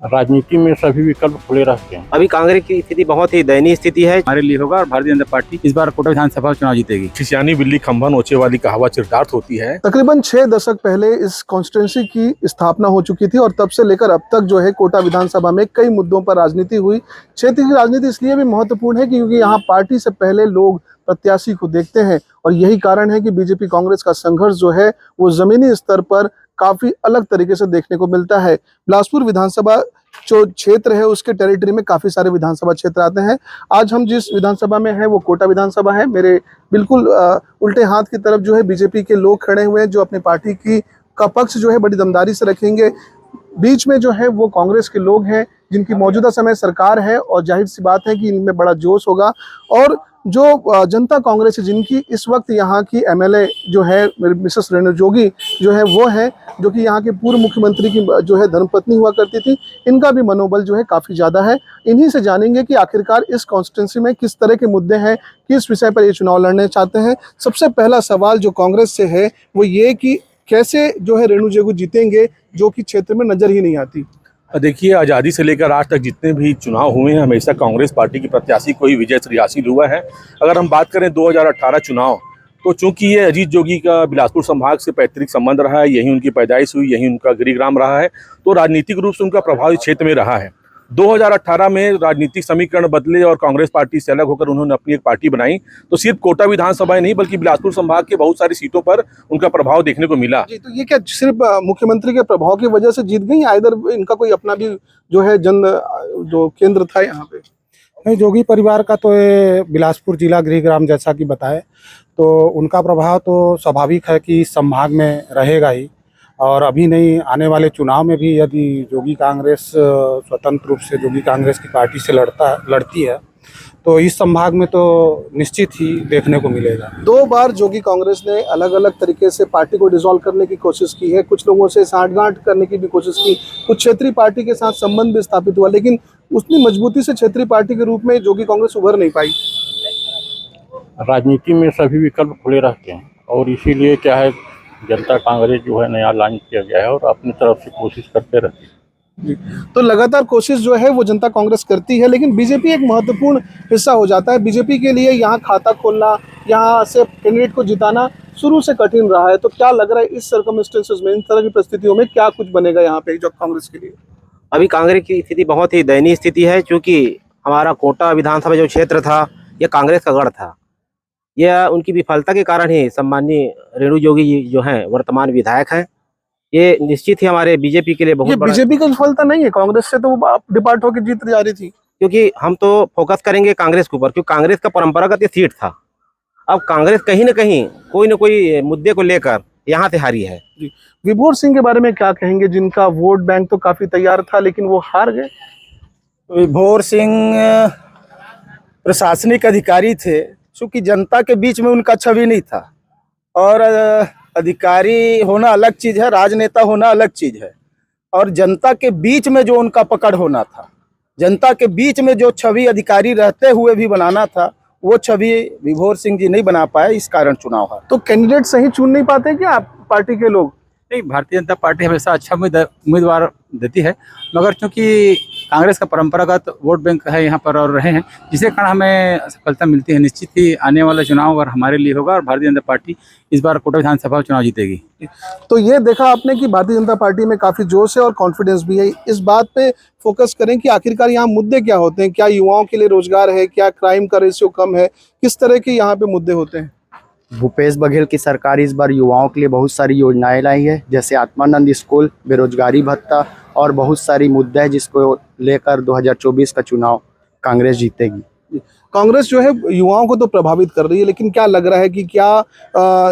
राजनीति में सभी विकल्प खुले रहते हैं। अभी कांग्रेस की स्थिति बहुत ही दयनीय स्थिति है। हमारे लिए होगा और भारतीय जनता पार्टी इस बार कोटा विधानसभा चुनाव जीतेगी। खिसियानी बिल्ली खंभा नोचे वाली कहावत चरितार्थ होती है। तकरीबन 6 दशक पहले इस कॉन्स्टिट्यूंसी की स्थापना हो चुकी थी और तब से लेकर अब तक जो है कोटा विधानसभा में कई मुद्दों पर राजनीति हुई। क्षेत्र की राजनीति इसलिए भी महत्वपूर्ण है क्योंकि यहाँ पार्टी से पहले लोग प्रत्याशी को देखते हैं और यही कारण है कि बीजेपी कांग्रेस का संघर्ष जो है वो जमीनी स्तर पर काफी अलग तरीके से देखने को मिलता है। बिलासपुर विधानसभा जो क्षेत्र है उसके टेरिटरी में काफी सारे विधानसभा क्षेत्र आते हैं। आज हम जिस विधानसभा में है वो कोटा विधानसभा है। मेरे बिल्कुल उल्टे हाथ की तरफ जो है बीजेपी के लोग खड़े हुए हैं जो अपनी पार्टी की का पक्ष जो है बड़ी दमदारी से रखेंगे। बीच में जो है वो कांग्रेस के लोग हैं जिनकी मौजूदा समय सरकार है और जाहिर सी बात है कि इनमें बड़ा जोश होगा। और जो जनता कांग्रेस है जिनकी इस वक्त यहाँ की एमएलए जो है मिसेस रेणु जोगी जो है वो है जो कि यहाँ के पूर्व मुख्यमंत्री की जो है धर्मपत्नी हुआ करती थी, इनका भी मनोबल जो है काफ़ी ज़्यादा है। इन्हीं से जानेंगे कि आखिरकार इस कॉन्स्टिट्यूंसी में किस तरह के मुद्दे हैं, किस विषय पर ये चुनाव लड़ने चाहते हैं। सबसे पहला सवाल जो कांग्रेस से है वो ये कि कैसे जो है रेणु जोगी जीतेंगे जो कि क्षेत्र में नज़र ही नहीं आती। देखिए, आज़ादी से लेकर आज तक जितने भी चुनाव हुए हैं हमेशा कांग्रेस पार्टी की प्रत्याशी को ही विजय श्री हासिल हुआ है। अगर हम बात करें 2018 चुनाव, तो चूंकि ये अजीत जोगी का बिलासपुर संभाग से पैतृक संबंध रहा है, यहीं उनकी पैदाइश हुई, यहीं उनका गृहग्राम रहा है, तो राजनीतिक रूप से उनका प्रभाव इस क्षेत्र में रहा है। 2018 में राजनीतिक समीकरण बदले और कांग्रेस पार्टी से अलग होकर उन्होंने अपनी एक पार्टी बनाई, तो सिर्फ कोटा विधानसभा नहीं बल्कि बिलासपुर संभाग के बहुत सारी सीटों पर उनका प्रभाव देखने को मिला। जी, तो ये क्या सिर्फ मुख्यमंत्री के प्रभाव की वजह से जीत गई या इधर इनका कोई अपना भी जो है जो केंद्र था यहाँ पे? नहीं, जोगी परिवार का तो ये बिलासपुर जिला गृहग्राम जैसा कि बताए तो उनका प्रभाव तो स्वाभाविक है कि इस संभाग में रहेगा ही। और अभी नहीं, आने वाले चुनाव में भी यदि जोगी कांग्रेस स्वतंत्र रूप से जोगी कांग्रेस की पार्टी से लड़ती है तो इस संभाग में तो निश्चित ही देखने को मिलेगा। 2 बार जोगी कांग्रेस ने अलग अलग तरीके से पार्टी को डिसॉल्व करने की कोशिश की है, कुछ लोगों से साठगांठ करने की भी कोशिश की, कुछ क्षेत्रीय पार्टी के साथ संबंध भी स्थापित हुआ, लेकिन उतनी मजबूती से क्षेत्रीय पार्टी के रूप में जोगी कांग्रेस उभर नहीं पाई। राजनीति में सभी विकल्प खुले रहते हैं और इसीलिए क्या है जनता कांग्रेस जो है नया लॉन्च किया गया है और अपनी तरफ से कोशिश करते रहती है। तो लगातार कोशिश जो है वो जनता कांग्रेस करती है, लेकिन बीजेपी एक महत्वपूर्ण हिस्सा हो जाता है। बीजेपी के लिए यहाँ खाता खोलना, यहाँ से कैंडिडेट को जिताना शुरू से कठिन रहा है। तो क्या लग रहा है इस सर्कमस्टेंसेस में, इन तरह की परिस्थितियों में क्या कुछ बनेगा यहाँ पे जो कांग्रेस के लिए? अभी कांग्रेस की स्थिति बहुत ही दयनीय स्थिति है क्योंकि हमारा कोटा विधानसभा जो क्षेत्र था यह कांग्रेस का गढ़ था। यह उनकी विफलता के कारण ही सम्माननीय रेणु जोगी जी जो हैं वर्तमान विधायक हैं, ये निश्चित ही हमारे बीजेपी के लिए बहुत बड़ा। बीजेपी की विफलता नहीं है, कांग्रेस से तो वो डिपार्ट होकर जीत जा रही थी। क्योंकि हम तो फोकस करेंगे कांग्रेस के ऊपर क्योंकि कांग्रेस का परंपरागत ये सीट था। अब कांग्रेस कहीं न कहीं कोई न कोई मुद्दे को लेकर यहाँ से हारी है। विभोर सिंह के बारे में क्या कहेंगे, जिनका वोट बैंक तो काफी तैयार था लेकिन वो हार गए? विभोर सिंह प्रशासनिक अधिकारी थे, चूँकि जनता के बीच में उनका छवि नहीं था। और अधिकारी होना अलग चीज़ है, राजनेता होना अलग चीज़ है। और जनता के बीच में जो उनका पकड़ होना था, जनता के बीच में जो छवि अधिकारी रहते हुए भी बनाना था, वो छवि विभोर सिंह जी नहीं बना पाए, इस कारण चुनाव है। तो कैंडिडेट सही चुन नहीं पाते क्या आप पार्टी के लोग? नहीं, भारतीय जनता पार्टी हमेशा अच्छा उम्मीदवार देती है, मगर चूंकि कांग्रेस का परंपरागत वोट बैंक है यहाँ पर और रहे हैं, जिसके कारण हमें सफलता मिलती है। निश्चित ही आने वाला चुनाव अगर हमारे लिए होगा और भारतीय जनता पार्टी इस बार कोटा विधानसभा चुनाव जीतेगी। तो ये देखा आपने कि भारतीय जनता पार्टी में काफ़ी जोश है और कॉन्फिडेंस भी है। इस बात पे फोकस करें कि आखिरकार यहाँ मुद्दे क्या होते हैं, क्या युवाओं के लिए रोजगार है, क्या क्राइम का रेशियो कम है, किस तरह के यहाँ पे मुद्दे होते हैं? भूपेश बघेल की सरकार इस बार युवाओं के लिए बहुत सारी योजनाएं लाई है, जैसे आत्मानंद स्कूल, बेरोजगारी भत्ता और बहुत सारी मुद्दे हैं जिसको लेकर 2024 का चुनाव कांग्रेस जीतेगी। कांग्रेस जो है युवाओं को तो प्रभावित कर रही है, लेकिन क्या लग रहा है कि क्या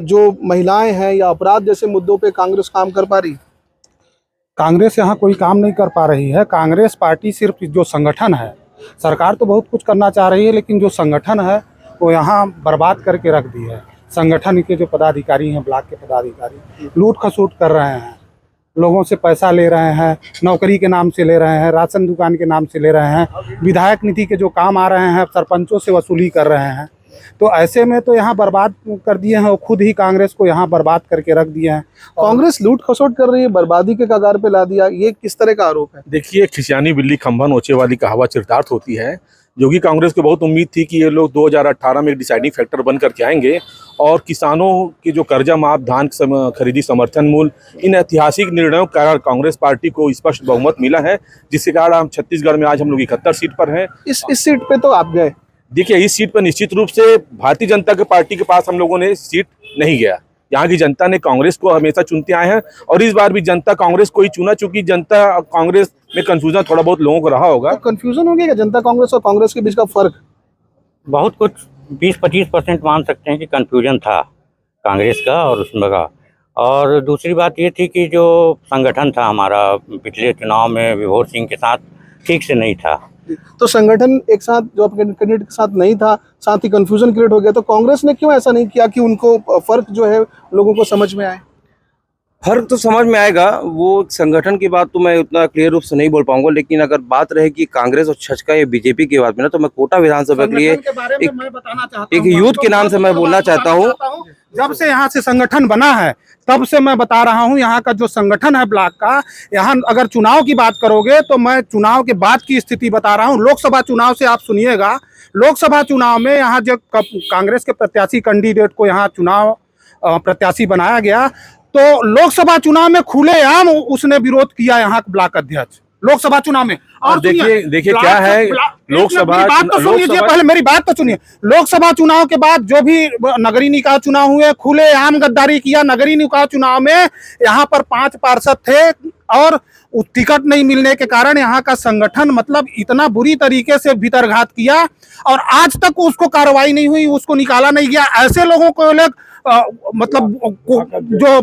जो महिलाएं हैं या अपराध जैसे मुद्दों पे कांग्रेस काम कर पा रही? कांग्रेस यहाँ कोई काम नहीं कर पा रही है। कांग्रेस पार्टी सिर्फ जो संगठन है, सरकार तो बहुत कुछ करना चाह रही है लेकिन जो संगठन है वो यहाँ बर्बाद करके रख दी है। संगठन के जो पदाधिकारी हैं, ब्लॉक के पदाधिकारी लूट खसूट कर रहे हैं, लोगों से पैसा ले रहे हैं, नौकरी के नाम से ले रहे हैं, राशन दुकान के नाम से ले रहे हैं, विधायक निधि के जो काम आ रहे हैं सरपंचों से वसूली कर रहे हैं। तो ऐसे में तो यहाँ बर्बाद कर दिए हैं, और खुद ही कांग्रेस को यहाँ बर्बाद करके रख दिए हैं। कांग्रेस लूट खसोट कर रही है, बर्बादी के कगार पे ला दिया, ये किस तरह का आरोप है? देखिए, खिसियानी बिल्ली खंभा नोचे वाली कहावत चरितार्थ होती है। योगी कांग्रेस को बहुत उम्मीद थी कि ये लोग 2018 में एक डिसाइडिंग फैक्टर बन करके आएंगे और किसानों के जो कर्जा माफ, धान खरीदी, समर्थन मूल्य, इन ऐतिहासिक निर्णयों के कारण कांग्रेस पार्टी को स्पष्ट बहुमत मिला है, जिसके कारण हम छत्तीसगढ़ में आज हम लोग 71 सीट पर हैं। इस सीट पे तो आप गए। देखिए, इस सीट पर निश्चित रूप से भारतीय जनता पार्टी के पास हम लोगों ने सीट नहीं गया। यहाँ की जनता ने कांग्रेस को हमेशा चुनते आए हैं और इस बार भी जनता कांग्रेस को ही चुना, चूंकि जनता कांग्रेस में कंफ्यूजन थोड़ा बहुत लोगों को रहा होगा। तो कंफ्यूजन हो गया क्या जनता कांग्रेस और कांग्रेस के बीच का फर्क? बहुत कुछ 20-25% मान सकते हैं कि कन्फ्यूजन था कांग्रेस का और उसमें का। और दूसरी बात ये थी कि जो संगठन था हमारा पिछले चुनाव में विभोर सिंह के साथ ठीक से नहीं था। तो संगठन एक साथ जो कैंडिडेट के साथ नहीं था, साथ ही कंफ्यूजन क्रिएट हो गया, तो कांग्रेस ने क्यों ऐसा नहीं किया कि उनको फर्क जो है लोगों को समझ में आए? फर्क तो समझ में आएगा, वो संगठन की बात तो मैं उतना क्लियर रूप से नहीं बोल पाऊंगा, लेकिन अगर बात रहे कि कांग्रेस और छचका या बीजेपी की बात में ना, तो मैं कोटा विधानसभा के लिए एक यूथ के नाम से मैं बोलना चाहता हूँ। जब से यहाँ से संगठन बना है तब से मैं बता रहा हूँ, यहाँ का जो संगठन है ब्लॉक का, यहाँ अगर चुनाव की बात करोगे तो मैं चुनाव के बाद की स्थिति बता रहा हूँ। लोकसभा चुनाव से आप सुनिएगा, लोकसभा चुनाव में यहाँ जब कांग्रेस के प्रत्याशी कैंडिडेट को यहाँ चुनाव प्रत्याशी बनाया गया, तो लोकसभा चुनाव में खुलेआम उसने विरोध किया यहाँ का ब्लॉक अध्यक्ष लोकसभा चुनाव में। और देखिए क्या है, लोकसभा पहले मेरी बात तो सुनिए। लोकसभा चुनाव के बाद जो भी नगरीय निकाय चुनाव हुए, खुलेआम गद्दारी किया। नगरीय निकाय चुनाव में यहाँ पर 5 पार्षद थे और टिकट नहीं मिलने के कारण यहाँ का संगठन मतलब इतना बुरी तरीके से भीतरघात किया और आज तक उसको कार्रवाई नहीं हुई, उसको निकाला नहीं गया। ऐसे लोगों को लोग मतलब जो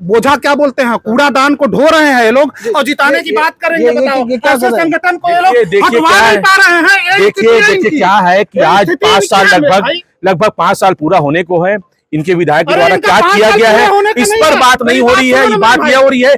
बोझा क्या बोलते हैं, कूड़ादान को ढो रहे हैं ये लोग, और जिताने की बात करेंगे। बताओ, ऐसे संगठन को ये लोग हटवा नहीं पा रहे हैं। देखिए क्या है कि आज 5 साल लगभग 5 साल पूरा होने को है। इनके विधायक द्वारा क्या किया गया है इस पर बात नहीं हो रही है, ये बात यह हो रही है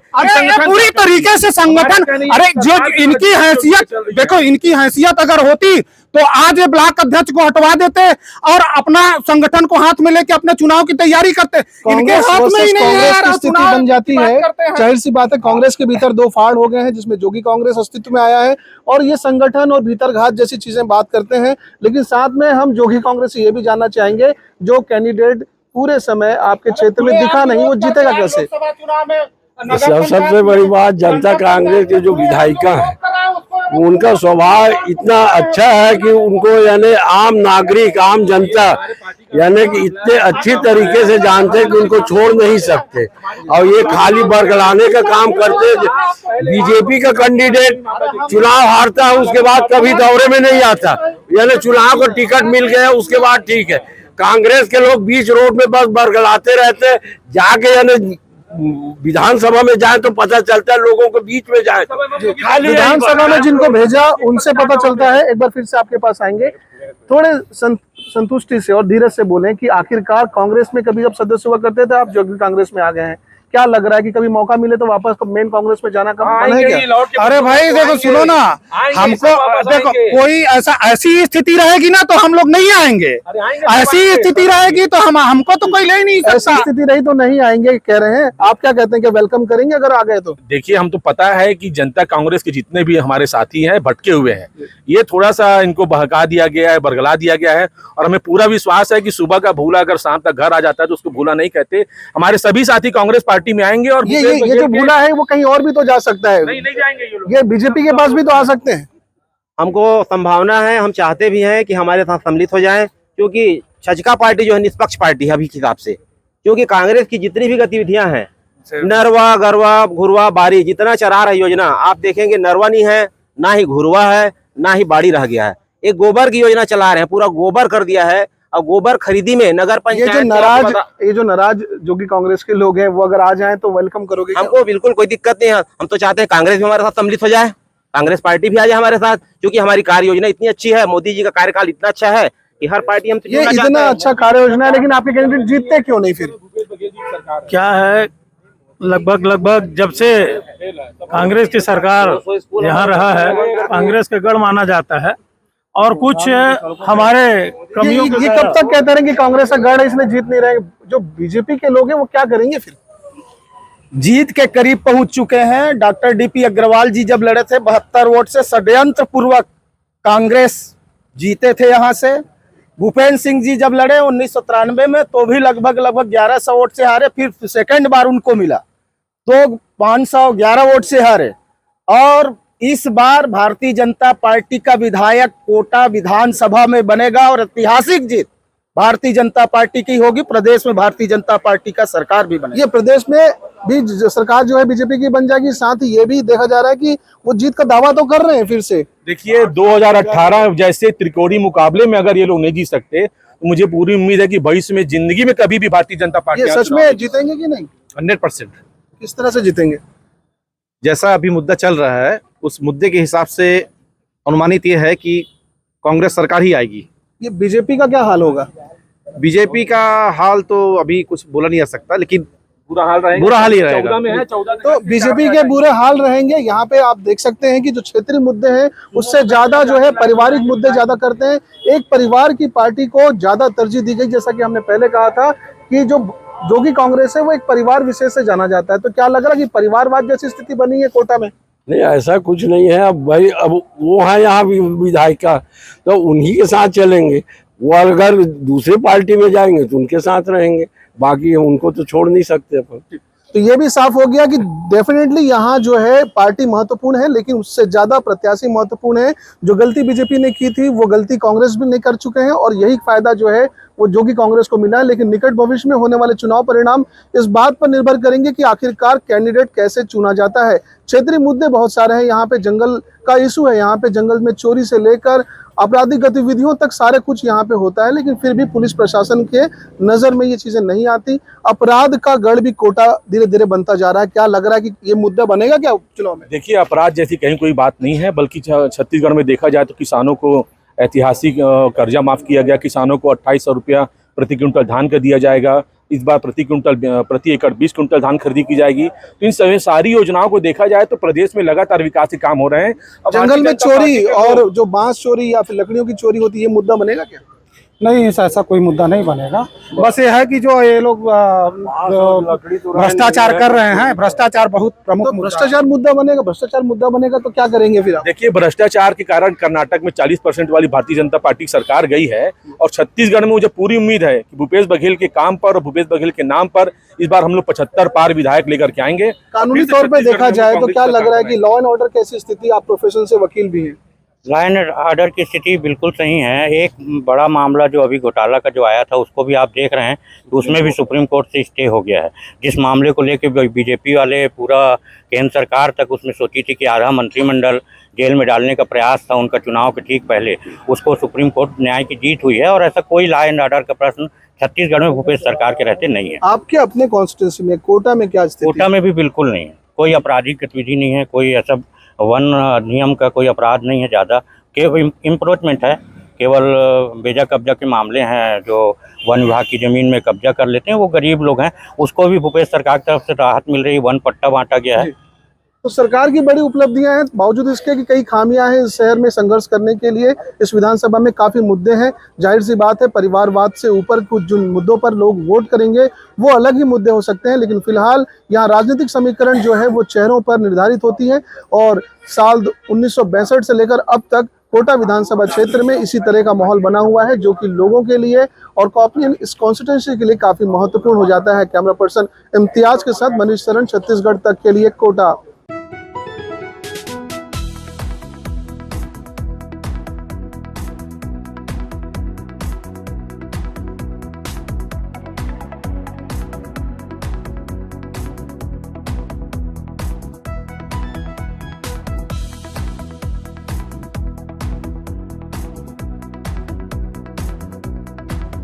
पूरी तरीके से संगठन। अरे जो इनकी हैसियत देखो, इनकी हैसियत अगर होती तो आज ये ब्लॉक अध्यक्ष को हटवा देते और अपना संगठन को हाथ में लेके अपने चुनाव की तैयारी करते। इनके हाथ में ही नहीं है, की स्थिति बन जाती है। जाहिर सी बात है, कांग्रेस के भीतर 2 फाड़ हो गए हैं, जिसमें जोगी कांग्रेस अस्तित्व में आया है और ये संगठन और भीतरघात जैसी चीजें बात करते हैं। लेकिन साथ में हम जोगी कांग्रेस से ये भी जानना चाहेंगे, जो कैंडिडेट पूरे समय आपके क्षेत्र में दिखा नहीं, वो जीतेगा कैसे? सबसे बड़ी बात, जनता कांग्रेस के जो विधायिका है उनका स्वभाव इतना अच्छा है कि उनको यानी आम नागरिक, आम जनता यानी कि इतने अच्छी तरीके से जानते हैं कि उनको छोड़ नहीं सकते और ये खाली बरगलाने का काम करते। बीजेपी का कैंडिडेट चुनाव हारता है, उसके बाद कभी दौरे में नहीं आता, यानी चुनाव को टिकट मिल गया उसके बाद ठीक है। कांग्रेस के लोग बीच रोड में बस बरगलाते रहते, जाके यानी विधानसभा में जाए तो पता चलता है, लोगों के बीच में जाए विधानसभा में जिनको भेजा उनसे पता चलता है। एक बार फिर से आपके पास आएंगे, थोड़े संतुष्टि से और धीरज से बोलें कि आखिरकार कांग्रेस में कभी जब सदस्य हुआ करते थे, आप जोगी कांग्रेस में आ गए हैं, क्या लग रहा है कि कभी मौका मिले तो वापस मेन कांग्रेस में जाना कम है क्या? अरे भाई देखो, सुनो ना, हमको देखो कोई ऐसी स्थिति रहेगी ना तो हम लोग नहीं आएंगे। ऐसी स्थिति रहेगी तो हमको तो कोई ले ही नहीं सकता। ऐसी स्थिति रही तो नहीं आएंगे कह रहे हैं, आप क्या कहते हैं कि वेलकम करेंगे अगर आ गए तो? देखिए, हम तो पता है कि जनता कांग्रेस के जितने भी हमारे साथी हैं भटके हुए हैं, ये थोड़ा सा इनको बहका दिया गया है, बरगला दिया गया है और हमें पूरा विश्वास है कि सुबह का भूला अगर शाम तक घर आ जाता है तो उसको भूला नहीं कहते। हमारे सभी साथी कांग्रेस पार्टी में आएंगे और ये जो भूला है वो कहीं और भी तो जा सकता है। नहीं जाएंगे ये बीजेपी के पास भी तो आ सकते हैं। हमको संभावना है, हम चाहते भी हैं कि हमारे साथ सम्मिलित हो जाएं, क्योंकि छचका पार्टी जो है निष्पक्ष पार्टी है अभी के हिसाब से। क्योंकि कांग्रेस की जितनी भी गतिविधियां हैं, नरवा, गरवा, घुरवा, बाड़ी, जितना चरा रहा योजना आप देखेंगे, नरवा नहीं है, ना ही घुरवा है, ना ही बाड़ी रह गया है। एक गोबर की योजना चला रहे हैं, पूरा गोबर कर दिया है और गोबर खरीदी में नगर पंचायत ये जो नाराज जोगी कांग्रेस के लोग हैं वो अगर आ जाएं तो वेलकम करोगे? हमको बिल्कुल कोई दिक्कत नहीं है। हम तो चाहते हैं कांग्रेस भी हमारे साथ सम्मिलित हो जाए, कांग्रेस पार्टी भी आ जाए हमारे साथ, क्योंकि हमारी कार्य योजना इतनी अच्छी है, मोदी जी का कार्यकाल इतना अच्छा है कि हर पार्टी हम ये इतना अच्छा कार्य योजना है, लेकिन आपके कैंडिडेट जीतते क्यों नहीं? फिर क्या है, लगभग जब से कांग्रेस की सरकार यहाँ रहा है, कांग्रेस का गढ़ माना जाता है और कुछ हमारे कमियों ये कब तक कहते रहे कि कांग्रेस का गढ़ है इसलिए जीत नहीं रहे? जो बीजेपी के लोग हैं वो क्या करेंगे फिर? जीत के करीब पहुंच चुके हैं। डॉक्टर डीपी अग्रवाल जी जब लड़े थे 72 वोट से षड्यंत्र पूर्वक कांग्रेस जीते थे यहाँ से। भूपेंद्र सिंह जी जब लड़े 1993 में तो भी लगभग 1100 वोट से हारे, फिर सेकंड बार उनको मिला तो 511 वोट से हारे। और इस बार भारतीय जनता पार्टी का विधायक कोटा विधानसभा में बनेगा और ऐतिहासिक जीत भारतीय जनता पार्टी की होगी। प्रदेश में भारतीय जनता पार्टी का सरकार भी बनेगा। ये प्रदेश में भी सरकार जो है बीजेपी की बन जाएगी, साथ ही ये भी देखा जा रहा है कि वो जीत का दावा तो कर रहे हैं फिर से। देखिए 2018 जैसे त्रिकोणीय मुकाबले में अगर ये लोग नहीं जीत सकते तो मुझे पूरी उम्मीद है कि भविष्य में जिंदगी में कभी भी भारतीय जनता पार्टी ये सच में जीतेंगे कि नहीं? 100%। किस तरह से जीतेंगे? जैसा अभी मुद्दा चल रहा है उस मुद्दे के हिसाब से अनुमानित ये है कि कांग्रेस सरकार ही आएगी। ये बीजेपी का क्या हाल होगा? बीजेपी का हाल तो अभी कुछ बोला नहीं जा सकता, लेकिन बुरा हाल रहेगा। बुरा हाल ही रहेगा। 14 में है, 14 तो बीजेपी के बुरे हाल रहेंगे। यहाँ पे आप देख सकते हैं कि जो क्षेत्रीय मुद्दे हैं उससे ज्यादा जो है पारिवारिक मुद्दे ज्यादा करते हैं। एक परिवार की पार्टी को ज्यादा तरजीह दी गई, जैसा कि हमने पहले कहा था कि जो की कांग्रेस है वो एक परिवार विशेष से जाना जाता है। तो क्या लग रहा है कि परिवारवाद जैसी स्थिति बनी है कोटा में? नहीं, ऐसा कुछ नहीं है। अब भाई अब वो है यहाँ विधायिका, तो उन्हीं के साथ चलेंगे। वो अगर दूसरे पार्टी में जाएंगे तो उनके साथ रहेंगे, बाकी उनको तो छोड़ नहीं सकते अपन। तो ये भी साफ हो गया कि डेफिनेटली यहाँ जो है पार्टी महत्वपूर्ण है, लेकिन उससे ज्यादा प्रत्याशी महत्वपूर्ण है। जो गलती बीजेपी ने की थी वो गलती कांग्रेस भी नहीं कर चुके हैं और यही फायदा जो है वो जोगी कांग्रेस को मिला है। लेकिन निकट भविष्य में होने वाले चुनाव परिणाम इस बात पर निर्भर करेंगे कि आखिरकार कैंडिडेट कैसे चुना जाता है। क्षेत्रीय मुद्दे बहुत सारे हैं। यहाँ पे जंगल का इशू है, यहाँ पे जंगल में चोरी से लेकर आपराधिक गतिविधियों तक सारे कुछ यहाँ पे होता है, लेकिन फिर भी पुलिस प्रशासन के नजर में ये चीजें नहीं आती। अपराध का गढ़ भी कोटा धीरे धीरे बनता जा रहा है। क्या लग रहा है कि ये मुद्दा बनेगा क्या चुनाव में? देखिए अपराध जैसी कहीं कोई बात नहीं है, बल्कि छत्तीसगढ़ में देखा जाए तो किसानों को ऐतिहासिक कर्जा माफ किया गया। किसानों को 2800 रुपया प्रति क्विंटल धान का दिया जाएगा। इस बार प्रति एकड़ 20 कुंटल धान खरीदी की जाएगी। तो इन सभी सारी योजनाओं को देखा जाए तो प्रदेश में लगातार विकास के काम हो रहे हैं। जंगल में चोरी और जो बांस चोरी या फिर लकड़ियों की चोरी होती है, ये मुद्दा बनेगा क्या? नहीं, ऐसा कोई मुद्दा नहीं बनेगा। बस ये है कि जो ये लोग भ्रष्टाचार कर रहे हैं, भ्रष्टाचार बहुत प्रमुख। तो भ्रष्टाचार मुद्दा बनेगा, भ्रष्टाचार मुद्दा बनेगा तो क्या करेंगे फिर आप? देखिए भ्रष्टाचार के कारण कर्नाटक में 40% वाली भारतीय जनता पार्टी की सरकार गई है और छत्तीसगढ़ में मुझे पूरी उम्मीद है कि भूपेश बघेल के काम पर और भूपेश बघेल के नाम पर इस बार हम लोग 75 पार विधायक लेकर के आएंगे। कानूनी तौर पर देखा जाए तो क्या लग रहा है कि लॉ एंड ऑर्डर कैसी स्थिति? आप प्रोफेशन से वकील भी हैं। लॉ एंड ऑर्डर की स्थिति बिल्कुल सही है। एक बड़ा मामला जो अभी घोटाला का जो आया था उसको भी आप देख रहे हैं, तो उसमें भी सुप्रीम कोर्ट से स्टे हो गया है। जिस मामले को लेकर बीजेपी वाले पूरा केंद्र सरकार तक उसमें सोची थी कि आधा मंत्रिमंडल जेल में डालने का प्रयास था उनका चुनाव के ठीक पहले, उसको सुप्रीम कोर्ट न्याय की जीत हुई है। और ऐसा कोई लॉ एंड ऑर्डर का प्रश्न छत्तीसगढ़ में भूपेश सरकार के रहते नहीं है। आपके अपने कॉन्स्टिट्यूंसी में कोटा में क्या स्थिति? कोटा में भी बिल्कुल नहीं है, कोई आपराधिक गतिविधि नहीं है, कोई ऐसा वन अधिनियम का कोई अपराध नहीं है ज़्यादा। केवल इम्प्रोचमेंट है, केवल बेजा कब्जा के मामले हैं। जो वन विभाग की ज़मीन में कब्जा कर लेते हैं वो गरीब लोग हैं, उसको भी भूपेश सरकार की तरफ से राहत मिल रही है, वन पट्टा बांटा गया है। तो सरकार की बड़ी उपलब्धियां हैं, बावजूद इसके कि कई खामियां हैं। इस शहर में संघर्ष करने के लिए इस विधानसभा में काफी मुद्दे हैं। जाहिर सी बात है परिवारवाद से ऊपर कुछ जिन मुद्दों पर लोग वोट करेंगे वो अलग ही मुद्दे हो सकते हैं, लेकिन फिलहाल यहाँ राजनीतिक समीकरण जो है वो चेहरों पर निर्धारित होती है। और साल 1962 से लेकर अब तक कोटा विधानसभा क्षेत्र में इसी तरह का माहौल बना हुआ है, जो कि लोगों के लिए और कॉपियन इस कॉन्स्टिट्यूंसी के लिए काफी महत्वपूर्ण हो जाता है। कैमरा पर्सन इम्तियाज के साथ मनीष शरण, छत्तीसगढ़ तक के लिए कोटा।